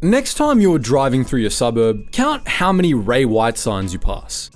Next time you're driving through your suburb, count how many Ray White signs you pass.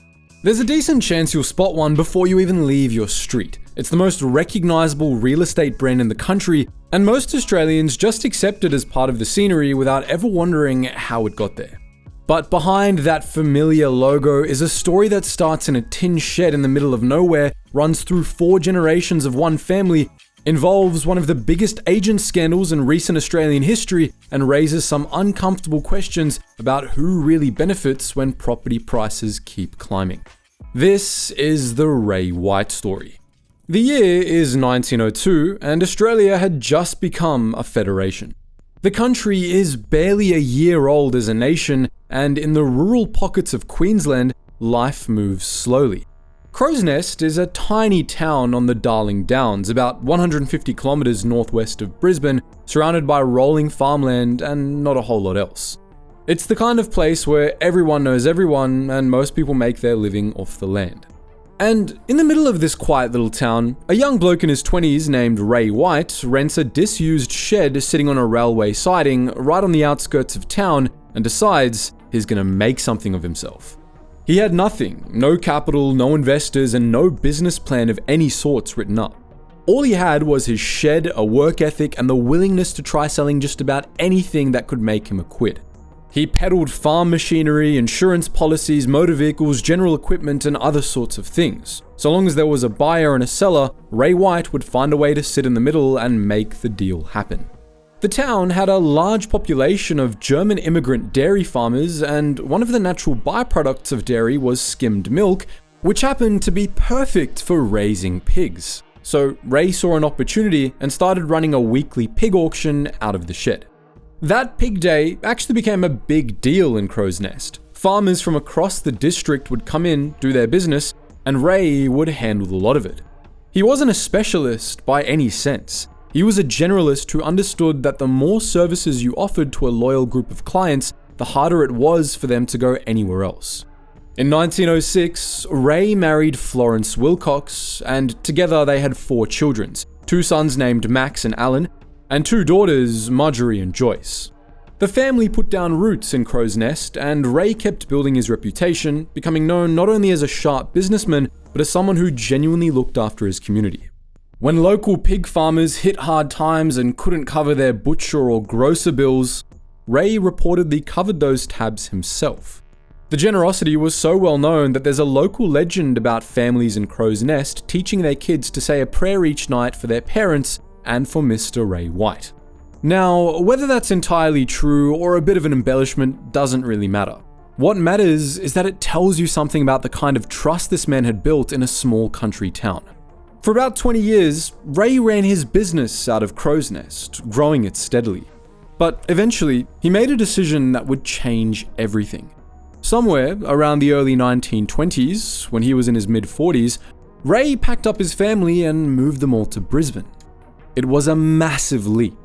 There's a decent chance you'll spot one before you even leave your street. It's the most recognizable real estate brand in the country, and most Australians just accept it as part of the scenery without ever wondering how it got there. But behind that familiar logo is a story that starts in a tin shed in the middle of nowhere, runs through 4 generations of one family, involves one of the biggest agent scandals in recent Australian history, and raises some uncomfortable questions about who really benefits when property prices keep climbing. This is the Ray White story. The year is 1902, and Australia had just become a federation. The country is barely a year old as a nation, and in the rural pockets of Queensland, life moves slowly. Crow's Nest is a tiny town on the Darling Downs, about 150 kilometres northwest of Brisbane, surrounded by rolling farmland and not a whole lot else. It's the kind of place where everyone knows everyone and most people make their living off the land. And in the middle of this quiet little town, a young bloke in his 20s named Ray White rents a disused shed sitting on a railway siding right on the outskirts of town and decides he's gonna make something of himself. He had nothing, no capital, no investors, and no business plan of any sorts written up. All he had was his shed, a work ethic, and the willingness to try selling just about anything that could make him a quid. He peddled farm machinery, insurance policies, motor vehicles, general equipment, and other sorts of things. So long as there was a buyer and a seller, Ray White would find a way to sit in the middle and make the deal happen. The town had a large population of German immigrant dairy farmers, and one of the natural byproducts of dairy was skimmed milk, which happened to be perfect for raising pigs. So Ray saw an opportunity and started running a weekly pig auction out of the shed. That pig day actually became a big deal in Crow's Nest. Farmers from across the district would come in, do their business, and Ray would handle a lot of it. He wasn't a specialist by any sense. He was a generalist who understood that the more services you offered to a loyal group of clients, the harder it was for them to go anywhere else. In 1906, Ray married Florence Wilcox, and together they had 4 children, 2 sons named Max and Alan, and 2 daughters, Marjorie and Joyce. The family put down roots in Crow's Nest, and Ray kept building his reputation, becoming known not only as a sharp businessman, but as someone who genuinely looked after his community. When local pig farmers hit hard times and couldn't cover their butcher or grocer bills, Ray reportedly covered those tabs himself. The generosity was so well known that there's a local legend about families in Crow's Nest teaching their kids to say a prayer each night for their parents and for Mr. Ray White. Now, whether that's entirely true or a bit of an embellishment doesn't really matter. What matters is that it tells you something about the kind of trust this man had built in a small country town. For about 20 years, Ray ran his business out of Crow's Nest, growing it steadily. But eventually, he made a decision that would change everything. Somewhere around the early 1920s, when he was in his mid-40s, Ray packed up his family and moved them all to Brisbane. It was a massive leap.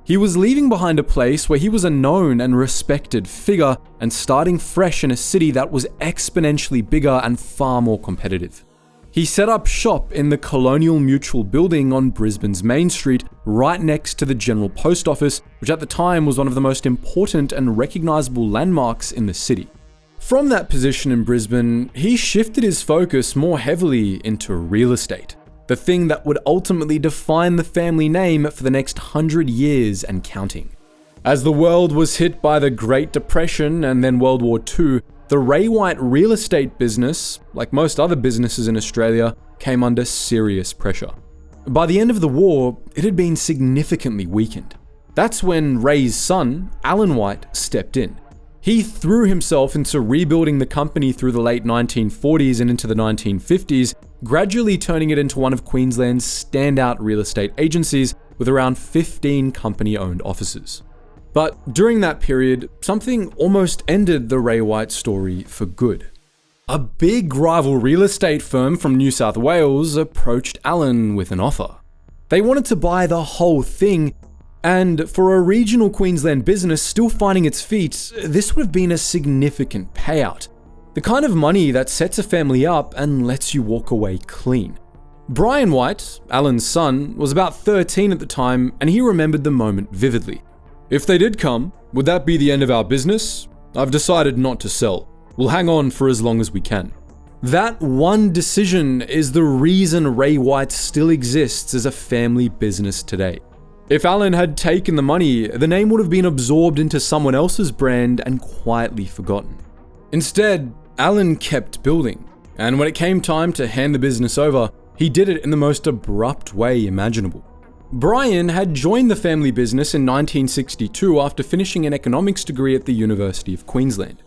He was leaving behind a place where he was a known and respected figure and starting fresh in a city that was exponentially bigger and far more competitive. He set up shop in the Colonial Mutual building on Brisbane's Main Street, right next to the General Post Office, which at the time was one of the most important and recognizable landmarks in the city. From that position in Brisbane, he shifted his focus more heavily into real estate, the thing that would ultimately define the family name for the next 100 years and counting. As the world was hit by the Great Depression and then World War II, the Ray White real estate business, like most other businesses in Australia, came under serious pressure. By the end of the war, it had been significantly weakened. That's when Ray's son, Alan White, stepped in. He threw himself into rebuilding the company through the late 1940s and into the 1950s, gradually turning it into one of Queensland's standout real estate agencies with around 15 company-owned offices. But during that period, something almost ended the Ray White story for good. A big rival real estate firm from New South Wales approached Alan with an offer. They wanted to buy the whole thing, and for a regional Queensland business still finding its feet, this would have been a significant payout. The kind of money that sets a family up and lets you walk away clean. Brian White, Alan's son, was about 13 at the time, and he remembered the moment vividly. If they did come, would that be the end of our business? I've decided not to sell. We'll hang on for as long as we can. That one decision is the reason Ray White still exists as a family business today. If Alan had taken the money, the name would have been absorbed into someone else's brand and quietly forgotten. Instead, Alan kept building, and when it came time to hand the business over, he did it in the most abrupt way imaginable. Brian had joined the family business in 1962 after finishing an economics degree at the University of Queensland.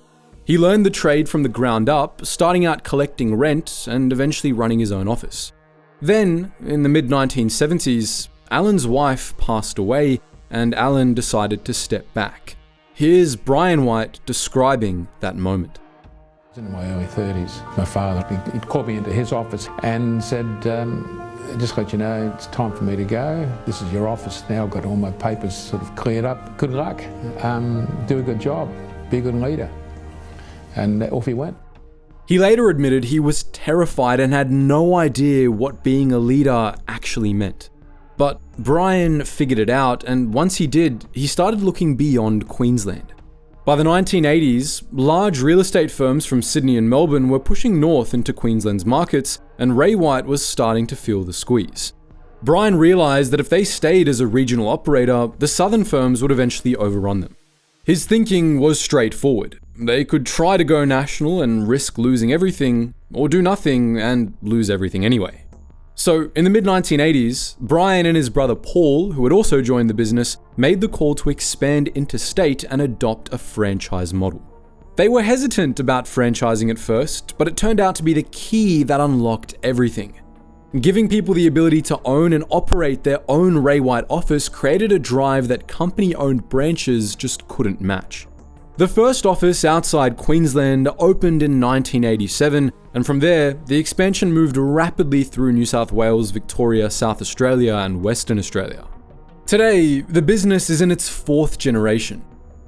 He learned the trade from the ground up, starting out collecting rent and eventually running his own office. Then, in the mid-1970s, Alan's wife passed away and Alan decided to step back. Here's Brian White describing that moment. I was in my early 30s. My father, he called me into his office and said, just let you know, it's time for me to go. This is your office now. I've got all my papers sort of cleared up. Good luck. Do a good job. Be a good leader. And off he went. He later admitted he was terrified and had no idea what being a leader actually meant. But Brian figured it out, and once he did, he started looking beyond Queensland. By the 1980s, large real estate firms from Sydney and Melbourne were pushing north into Queensland's markets, and Ray White was starting to feel the squeeze. Brian realized that if they stayed as a regional operator, the southern firms would eventually overrun them. His thinking was straightforward. They could try to go national and risk losing everything, or do nothing and lose everything anyway. So, in the mid-1980s, Brian and his brother Paul, who had also joined the business, made the call to expand interstate and adopt a franchise model. They were hesitant about franchising at first, but it turned out to be the key that unlocked everything. Giving people the ability to own and operate their own Ray White office created a drive that company-owned branches just couldn't match. The first office outside Queensland opened in 1987, and from there, the expansion moved rapidly through New South Wales, Victoria, South Australia, and Western Australia. Today, the business is in its fourth generation.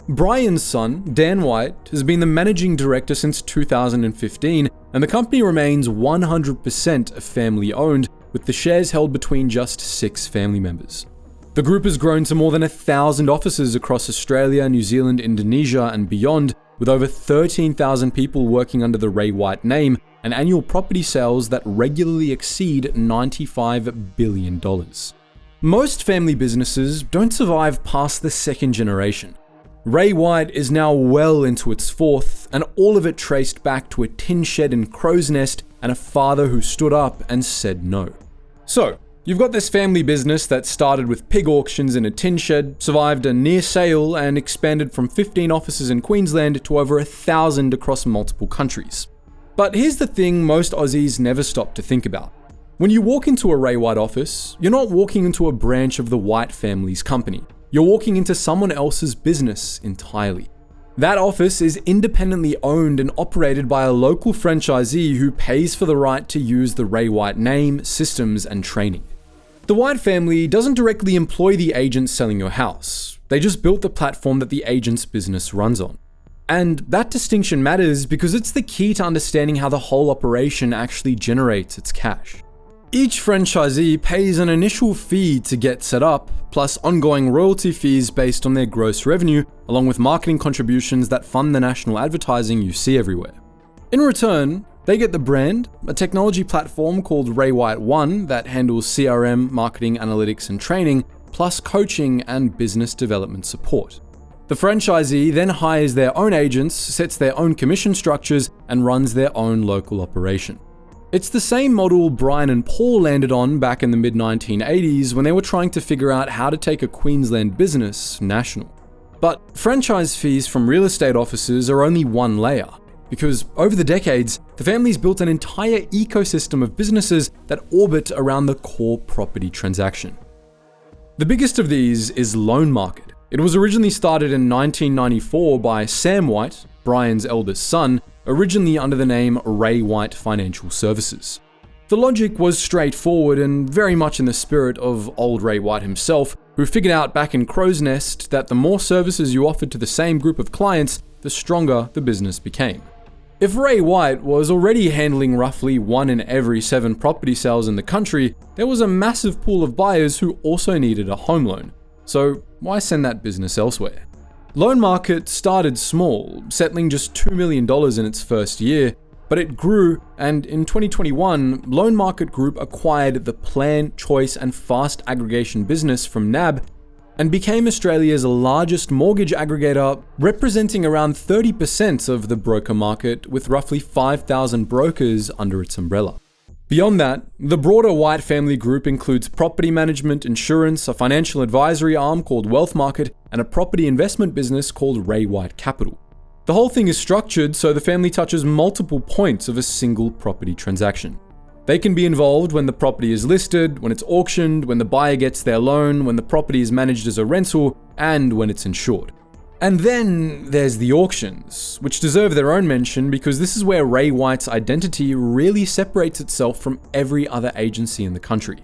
Brian's son, Dan White, has been the managing director since 2015, and the company remains 100% family-owned, with the shares held between just 6 family members. The group has grown to more than 1,000 offices across Australia, New Zealand, Indonesia, and beyond, with over 13,000 people working under the Ray White name and annual property sales that regularly exceed $95 billion. Most family businesses don't survive past the second generation. Ray White is now well into its fourth, and all of it traced back to a tin shed in Crow's Nest and a father who stood up and said no. So, you've got this family business that started with pig auctions in a tin shed, survived a near sale, and expanded from 15 offices in Queensland to over 1,000 across multiple countries. But here's the thing most Aussies never stop to think about. When you walk into a Ray White office, you're not walking into a branch of the White family's company. You're walking into someone else's business entirely. That office is independently owned and operated by a local franchisee who pays for the right to use the Ray White name, systems, and training. The White family doesn't directly employ the agents selling your house. They just built the platform that the agent's business runs on. And that distinction matters because it's the key to understanding how the whole operation actually generates its cash. Each franchisee pays an initial fee to get set up, plus ongoing royalty fees based on their gross revenue, along with marketing contributions that fund the national advertising you see everywhere. In return, they get the brand, a technology platform called Ray White One that handles CRM, marketing, analytics, and training, plus coaching and business development support. The franchisee then hires their own agents, sets their own commission structures, and runs their own local operation. It's the same model Brian and Paul landed on back in the mid-1980s when they were trying to figure out how to take a Queensland business national. But franchise fees from real estate offices are only one layer, because over the decades, the family's built an entire ecosystem of businesses that orbit around the core property transaction. The biggest of these is Loan Market. It was originally started in 1994 by Sam White, Brian's eldest son, originally under the name Ray White Financial Services. The logic was straightforward and very much in the spirit of old Ray White himself, who figured out back in Crow's Nest that the more services you offered to the same group of clients, the stronger the business became. If Ray White was already handling roughly 1 in every 7 property sales in the country, there was a massive pool of buyers who also needed a home loan. So why send that business elsewhere? Loan Market started small, settling just $2 million in its first year, but it grew, and in 2021, Loan Market Group acquired the Plan, Choice and Fast aggregation business from NAB and became Australia's largest mortgage aggregator, representing around 30% of the broker market with roughly 5,000 brokers under its umbrella. Beyond that, the broader White family group includes property management, insurance, a financial advisory arm called Wealth Market, and a property investment business called Ray White Capital. The whole thing is structured so the family touches multiple points of a single property transaction. They can be involved when the property is listed, when it's auctioned, when the buyer gets their loan, when the property is managed as a rental, and when it's insured. And then there's the auctions, which deserve their own mention because this is where Ray White's identity really separates itself from every other agency in the country.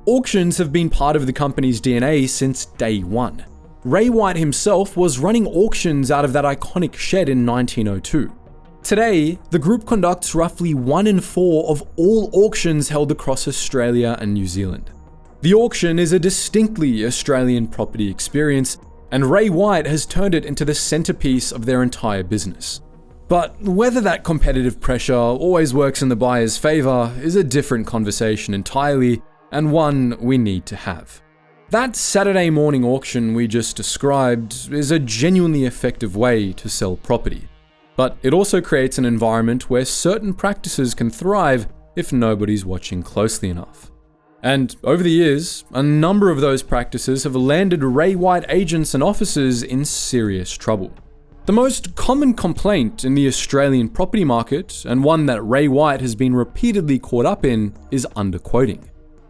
Auctions have been part of the company's DNA since day one. Ray White himself was running auctions out of that iconic shed in 1902. Today, the group conducts roughly 1 in 4 of all auctions held across Australia and New Zealand. The auction is a distinctly Australian property experience, and Ray White has turned it into the centerpiece of their entire business. But whether that competitive pressure always works in the buyer's favor is a different conversation entirely, and one we need to have. That Saturday morning auction we just described is a genuinely effective way to sell property. But it also creates an environment where certain practices can thrive if nobody's watching closely enough. And over the years, a number of those practices have landed Ray White agents and officers in serious trouble. The most common complaint in the Australian property market, and one that Ray White has been repeatedly caught up in, is underquoting.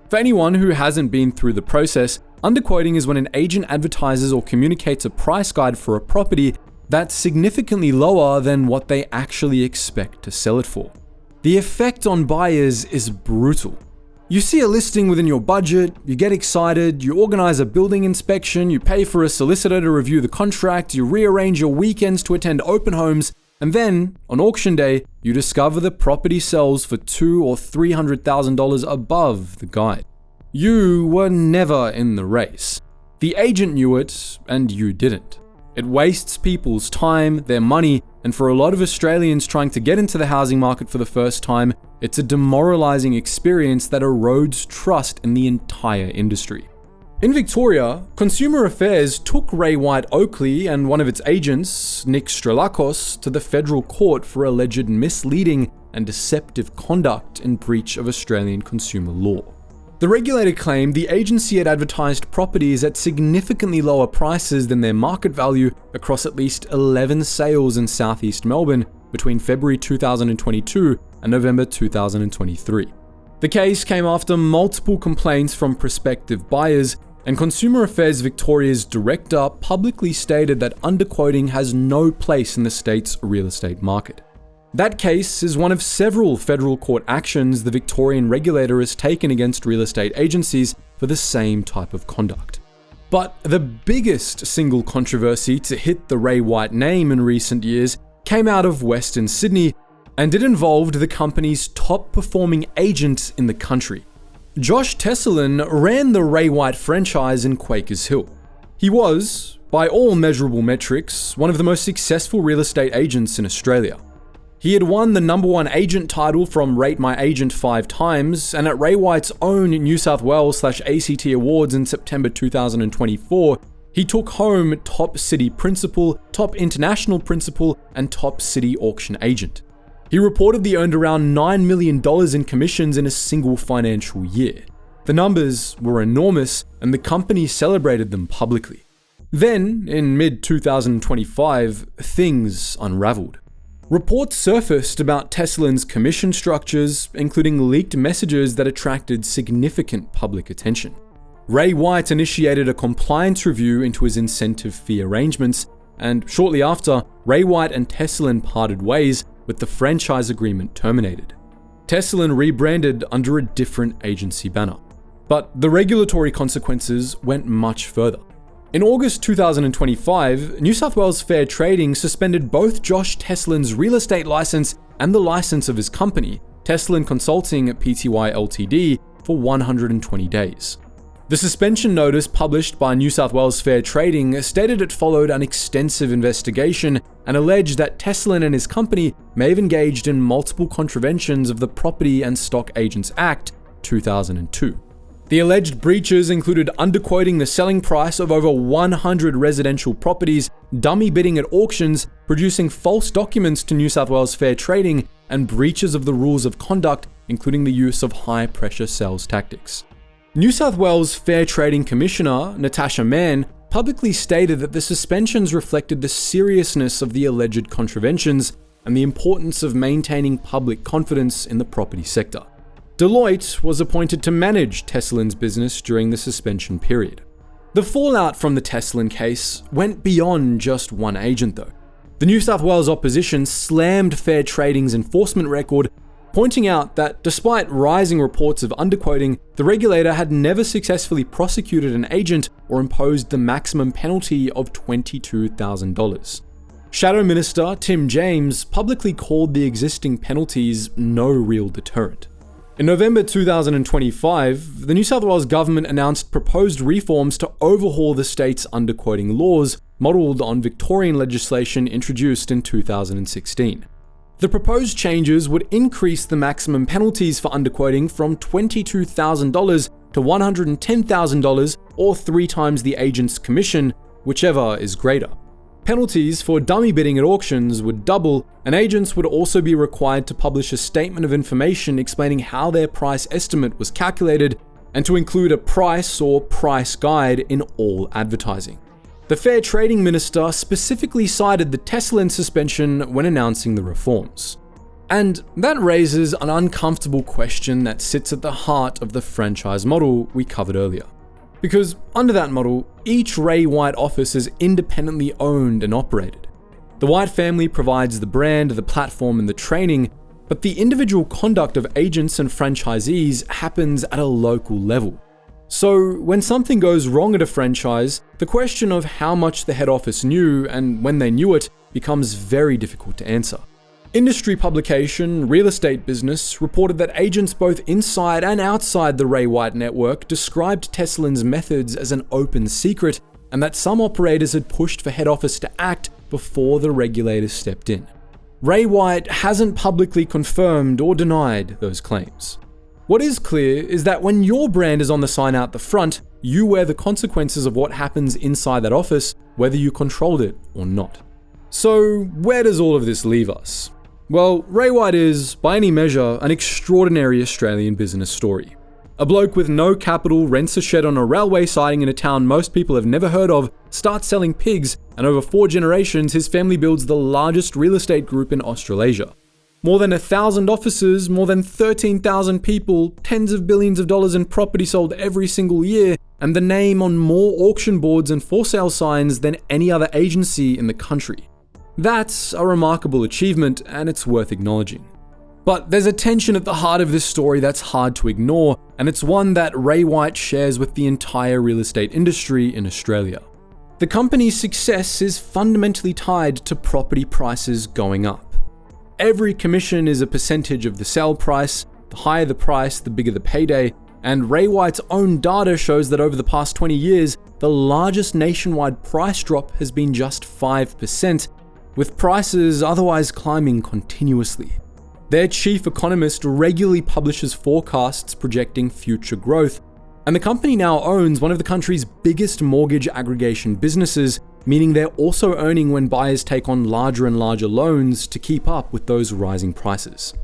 For anyone who hasn't been through the process, underquoting is when an agent advertises or communicates a price guide for a property that's significantly lower than what they actually expect to sell it for. The effect on buyers is brutal. You see a listing within your budget, you get excited, you organize a building inspection, you pay for a solicitor to review the contract, you rearrange your weekends to attend open homes, and then, on auction day, you discover the property sells for $200,000 or $300,000 above the guide. You were never in the race. The agent knew it, and you didn't. It wastes people's time, their money, and for a lot of Australians trying to get into the housing market for the first time, it's a demoralizing experience that erodes trust in the entire industry. In Victoria, Consumer Affairs took Ray White Oakley and one of its agents, Nick Strelakos, to the federal court for alleged misleading and deceptive conduct in breach of Australian consumer law. The regulator claimed the agency had advertised properties at significantly lower prices than their market value across at least 11 sales in southeast Melbourne between February 2022 and November 2023. The case came after multiple complaints from prospective buyers, and Consumer Affairs Victoria's director publicly stated that underquoting has no place in the state's real estate market. That case is one of several federal court actions the Victorian regulator has taken against real estate agencies for the same type of conduct. But the biggest single controversy to hit the Ray White name in recent years came out of Western Sydney, and it involved the company's top performing agent in the country. Josh Tesselin ran the Ray White franchise in Quakers Hill. He was, by all measurable metrics, one of the most successful real estate agents in Australia. He had won the #1 agent title from Rate My Agent 5 times, and at Ray White's own New South Wales/ACT Awards in September 2024, he took home Top City Principal, Top International Principal, and Top City Auction Agent. He reportedly earned around $9 million in commissions in a single financial year. The numbers were enormous, and the company celebrated them publicly. Then, in mid-2025, things unraveled. Reports surfaced about Tesselin's commission structures, including leaked messages that attracted significant public attention. Ray White initiated a compliance review into his incentive fee arrangements, and shortly after, Ray White and Tesselin parted ways, with the franchise agreement terminated. Tesselin rebranded under a different agency banner. But the regulatory consequences went much further. In August 2025, New South Wales Fair Trading suspended both Josh Tesselin's real estate license and the license of his company, Tesselin Consulting Pty Ltd, for 120 days. The suspension notice published by New South Wales Fair Trading stated it followed an extensive investigation and alleged that Teslin and his company may have engaged in multiple contraventions of the Property and Stock Agents Act 2002. The alleged breaches included underquoting the selling price of over 100 residential properties, dummy bidding at auctions, producing false documents to New South Wales Fair Trading, and breaches of the rules of conduct, including the use of high-pressure sales tactics. New South Wales Fair Trading Commissioner Natasha Mann publicly stated that the suspensions reflected the seriousness of the alleged contraventions and the importance of maintaining public confidence in the property sector. Deloitte was appointed to manage Teslin's business during the suspension period. The fallout from the Teslin case went beyond just one agent though. The New South Wales opposition slammed Fair Trading's enforcement record, pointing out that despite rising reports of underquoting, the regulator had never successfully prosecuted an agent or imposed the maximum penalty of $22,000. Shadow Minister Tim James publicly called the existing penalties no real deterrent. In November 2025, the New South Wales government announced proposed reforms to overhaul the state's underquoting laws, modelled on Victorian legislation introduced in 2016. The proposed changes would increase the maximum penalties for underquoting from $22,000 to $110,000 or 3 times the agent's commission, whichever is greater. Penalties for dummy bidding at auctions would double, and agents would also be required to publish a statement of information explaining how their price estimate was calculated and to include a price or price guide in all advertising. The Fair Trading Minister specifically cited the Teslin suspension when announcing the reforms. And that raises an uncomfortable question that sits at the heart of the franchise model we covered earlier. Because under that model, each Ray White office is independently owned and operated. The White family provides the brand, the platform, and the training, but the individual conduct of agents and franchisees happens at a local level. So when something goes wrong at a franchise, the question of how much the head office knew and when they knew it becomes very difficult to answer. Industry publication Real Estate Business reported that agents both inside and outside the Ray White network described Teslin's methods as an open secret, and that some operators had pushed for head office to act before the regulators stepped in. Ray White hasn't publicly confirmed or denied those claims. What is clear is that when your brand is on the sign out the front, you wear the consequences of what happens inside that office, whether you controlled it or not. So where does all of this leave us? Well, Ray White is, by any measure, an extraordinary Australian business story. A bloke with no capital rents a shed on a railway siding in a town most people have never heard of, starts selling pigs, and over 4 generations his family builds the largest real estate group in Australasia. More than 1,000 offices, more than 13,000 people, tens of billions of dollars in property sold every single year, and the name on more auction boards and for sale signs than any other agency in the country. That's a remarkable achievement, and it's worth acknowledging. But there's a tension at the heart of this story that's hard to ignore, and it's one that Ray White shares with the entire real estate industry in Australia. The company's success is fundamentally tied to property prices going up. Every commission is a percentage of the sale price. The higher the price, the bigger the payday, and Ray White's own data shows that over the past 20 years, the largest nationwide price drop has been just 5%, with prices otherwise climbing continuously. Their chief economist regularly publishes forecasts projecting future growth, and the company now owns one of the country's biggest mortgage aggregation businesses, meaning they're also earning when buyers take on larger and larger loans to keep up with those rising prices.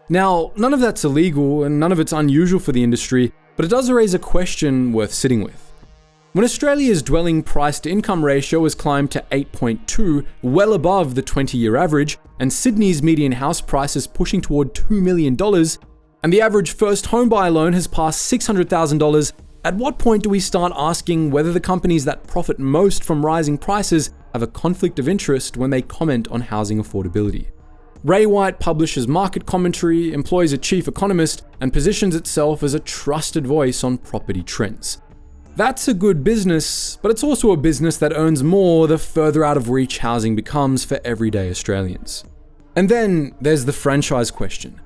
Now, none of that's illegal and none of it's unusual for the industry, but it does raise a question worth sitting with. When Australia's dwelling price-to-income ratio has climbed to 8.2, well above the 20-year average, and Sydney's median house price is pushing toward $2 million, and the average first home buyer loan has passed $600,000, at what point do we start asking whether the companies that profit most from rising prices have a conflict of interest when they comment on housing affordability? Ray White publishes market commentary, employs a chief economist, and positions itself as a trusted voice on property trends. That's a good business, but it's also a business that earns more the further out of reach housing becomes for everyday Australians. And then there's the franchise question.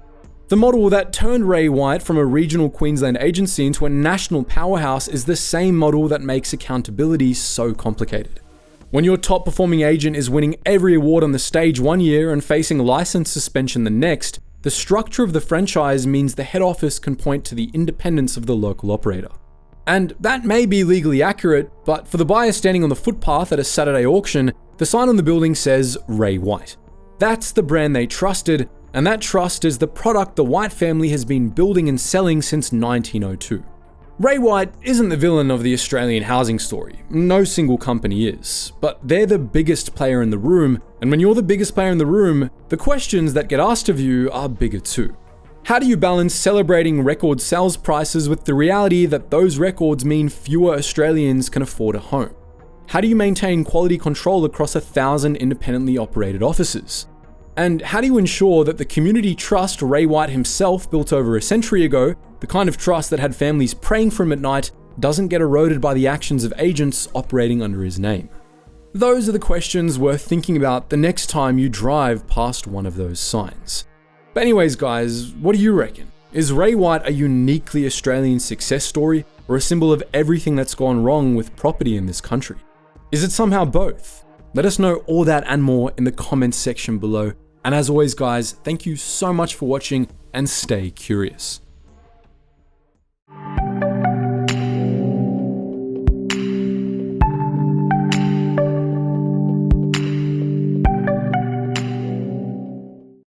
The model that turned Ray White from a regional Queensland agency into a national powerhouse is the same model that makes accountability so complicated. When your top performing agent is winning every award on the stage one year and facing license suspension the next, the structure of the franchise means the head office can point to the independence of the local operator. And that may be legally accurate, but for the buyer standing on the footpath at a Saturday auction, the sign on the building says Ray White. That's the brand they trusted, and that trust is the product the White family has been building and selling since 1902. Ray White isn't the villain of the Australian housing story. No single company is. But they're the biggest player in the room, and when you're the biggest player in the room, the questions that get asked of you are bigger too. How do you balance celebrating record sales prices with the reality that those records mean fewer Australians can afford a home? How do you maintain quality control across 1,000 independently operated offices? And how do you ensure that the community trust Ray White himself built over a century ago, the kind of trust that had families praying for him at night, doesn't get eroded by the actions of agents operating under his name? Those are the questions worth thinking about the next time you drive past one of those signs. But anyways guys, what do you reckon? Is Ray White a uniquely Australian success story or a symbol of everything that's gone wrong with property in this country? Is it somehow both? Let us know all that and more in the comments section below. And as always guys, thank you so much for watching and stay curious.